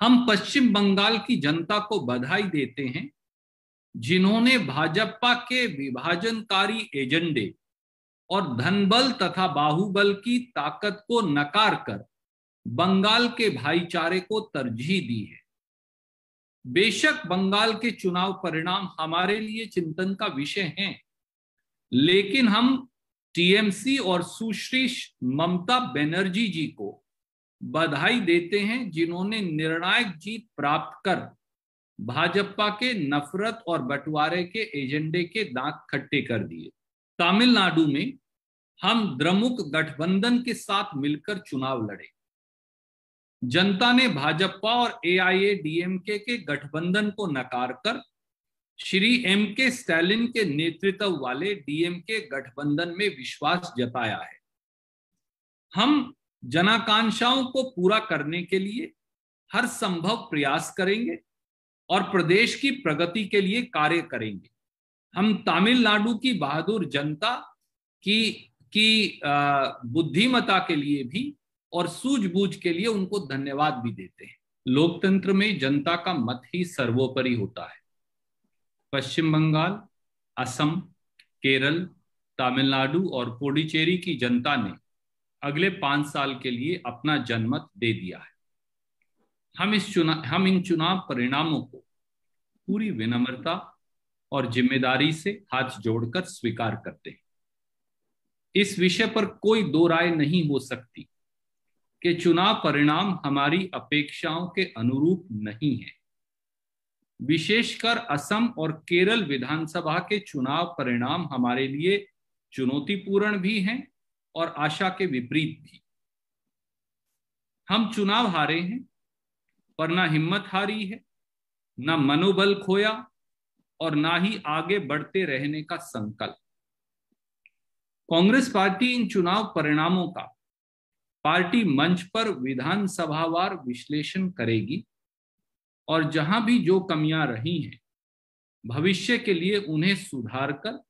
हम पश्चिम बंगाल की जनता को बधाई देते हैं जिन्होंने भाजपा के विभाजनकारी एजेंडे और धनबल तथा बाहुबल की ताकत को नकार कर बंगाल के भाईचारे को तरजीह दी है। बेशक बंगाल के चुनाव परिणाम हमारे लिए चिंतन का विषय हैं, लेकिन हम टीएमसी और सुश्री ममता बनर्जी जी को बधाई देते हैं जिन्होंने निर्णायक जीत प्राप्त कर भाजपा के नफरत और बंटवारे के एजेंडे के दांत खट्टे कर दिए। तमिलनाडु में हम द्रमुक गठबंधन के साथ मिलकर चुनाव लड़े। जनता ने भाजपा और एआईएडीएमके के गठबंधन को नकार कर श्री एमके स्टालिन के नेतृत्व वाले डीएमके गठबंधन में विश्वास जताया है। हम जनाकांक्षाओं को पूरा करने के लिए हर संभव प्रयास करेंगे और प्रदेश की प्रगति के लिए कार्य करेंगे। हम तमिलनाडु की बहादुर जनता की बुद्धिमत्ता के लिए भी और सूझबूझ के लिए उनको धन्यवाद भी देते हैं। लोकतंत्र में जनता का मत ही सर्वोपरि होता है। पश्चिम बंगाल, असम, केरल, तमिलनाडु और पुडुचेरी की जनता ने अगले 5 साल के लिए अपना जनमत दे दिया है। हम इन चुनाव परिणामों को पूरी विनम्रता और जिम्मेदारी से हाथ जोड़कर स्वीकार करते हैं। इस विषय पर कोई दो राय नहीं हो सकती कि चुनाव परिणाम हमारी अपेक्षाओं के अनुरूप नहीं है। विशेषकर असम और केरल विधानसभा के चुनाव परिणाम हमारे लिए चुनौतीपूर्ण भी हैं और आशा के विपरीत भी। हम चुनाव हारे हैं, पर ना हिम्मत हारी है, ना मनोबल खोया और ना ही आगे बढ़ते रहने का संकल्प। कांग्रेस पार्टी इन चुनाव परिणामों का पार्टी मंच पर विधानसभावार विश्लेषण करेगी और जहां भी जो कमियां रही हैं भविष्य के लिए उन्हें सुधार कर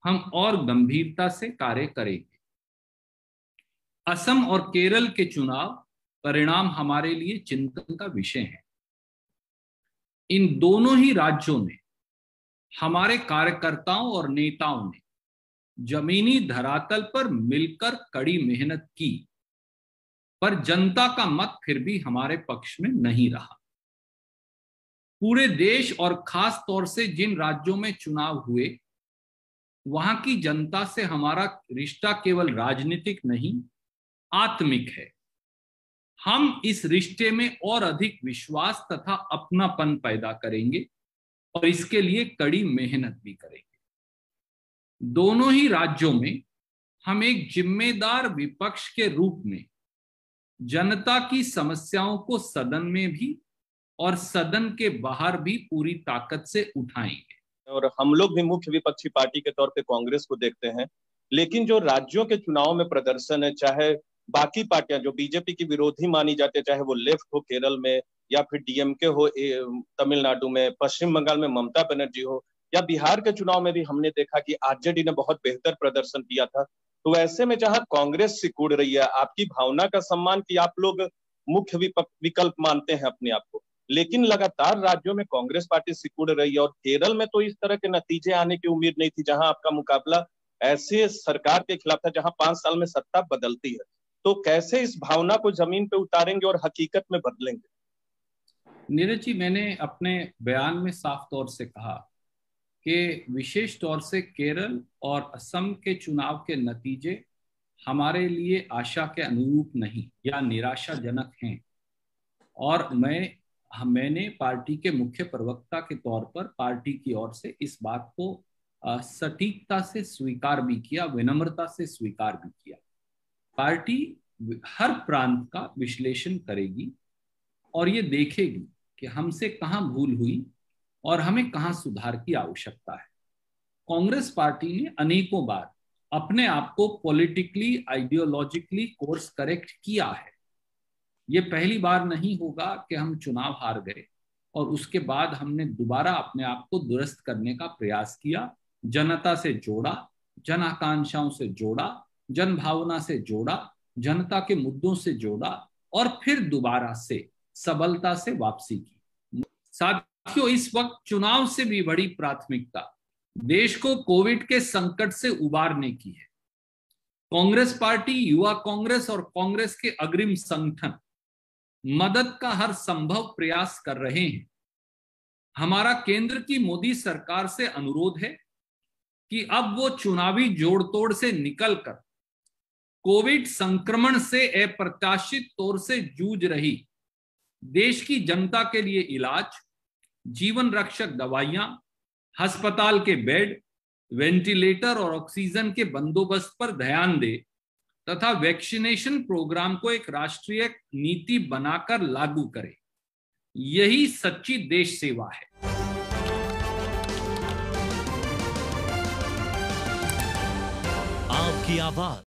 हम और गंभीरता से कार्य करेंगे। असम और केरल के चुनाव परिणाम हमारे लिए चिंतन का विषय है। इन दोनों ही राज्यों में हमारे कार्यकर्ताओं और नेताओं ने जमीनी धरातल पर मिलकर कड़ी मेहनत की, पर जनता का मत फिर भी हमारे पक्ष में नहीं रहा। पूरे देश और खास तौर से जिन राज्यों में चुनाव हुए वहां की जनता से हमारा रिश्ता केवल राजनीतिक नहीं, आत्मिक है। हम इस रिश्ते में और अधिक विश्वास तथा अपनापन पैदा करेंगे और इसके लिए कड़ी मेहनत भी करेंगे। दोनों ही राज्यों में हम एक जिम्मेदार विपक्ष के रूप में जनता की समस्याओं को सदन में भी और सदन के बाहर भी पूरी ताकत से उठाएंगे। और हम लोग भी मुख्य विपक्षी पार्टी के तौर पे कांग्रेस को देखते हैं, लेकिन जो राज्यों के चुनाव में प्रदर्शन है, चाहे बाकी पार्टियां जो बीजेपी की विरोधी मानी जाती है, चाहे वो लेफ्ट हो केरल में या फिर डीएमके हो तमिलनाडु में, पश्चिम बंगाल में ममता बनर्जी हो, या बिहार के चुनाव में भी हमने देखा कि आरजेडी ने बहुत बेहतर प्रदर्शन किया था। तो ऐसे में जहां कांग्रेस सिकुड़ रही है, आपकी भावना का सम्मान कि आप लोग मुख्य विकल्प मानते हैं अपने आप को, लेकिन लगातार राज्यों में कांग्रेस पार्टी सिकुड़ रही है और केरल में तो इस तरह के नतीजे आने की उम्मीद नहीं थी, जहां आपका मुकाबला ऐसे सरकार के खिलाफ था जहां 5 साल में सत्ता बदलती है। तो कैसे इस भावना को जमीन पे उतारेंगे और हकीकत में बदलेंगे? नीरज जी, मैंने अपने बयान में साफ तौर से कहा कि विशेष तौर से केरल और असम के चुनाव के नतीजे हमारे लिए आशा के अनुरूप नहीं या निराशाजनक हैं, और मैंने पार्टी के मुख्य प्रवक्ता के तौर पर पार्टी की ओर से इस बात को सटीकता से स्वीकार भी किया, विनम्रता से स्वीकार भी किया। पार्टी हर प्रांत का विश्लेषण करेगी और ये देखेगी कि हमसे कहां भूल हुई और हमें कहां सुधार की आवश्यकता है। कांग्रेस पार्टी ने अनेकों बार अपने आप को पॉलिटिकली, आइडियोलॉजिकली कोर्स करेक्ट किया है। ये पहली बार नहीं होगा कि हम चुनाव हार गए और उसके बाद हमने दोबारा अपने आप को दुरुस्त करने का प्रयास किया, जनता से जोड़ा, जन आकांक्षाओं से जोड़ा, जन भावना से जोड़ा, जनता के मुद्दों से जोड़ा और फिर दोबारा से सबलता से वापसी की। साथियों, इस वक्त चुनाव से भी बड़ी प्राथमिकता देश को कोविड के संकट से उबारने की है। कांग्रेस पार्टी, युवा कांग्रेस और कांग्रेस के अग्रिम संगठन मदद का हर संभव प्रयास कर रहे हैं। हमारा केंद्र की मोदी सरकार से अनुरोध है कि अब वो चुनावी जोड़तोड़ से निकलकर कोविड संक्रमण से अप्रत्याशित तौर से जूझ रही देश की जनता के लिए इलाज, जीवन रक्षक दवाइयां, अस्पताल के बेड, वेंटिलेटर और ऑक्सीजन के बंदोबस्त पर ध्यान दे तथा वैक्सीनेशन प्रोग्राम को एक राष्ट्रीय नीति बनाकर लागू करे। यही सच्ची देश सेवा है। आपकी आवाज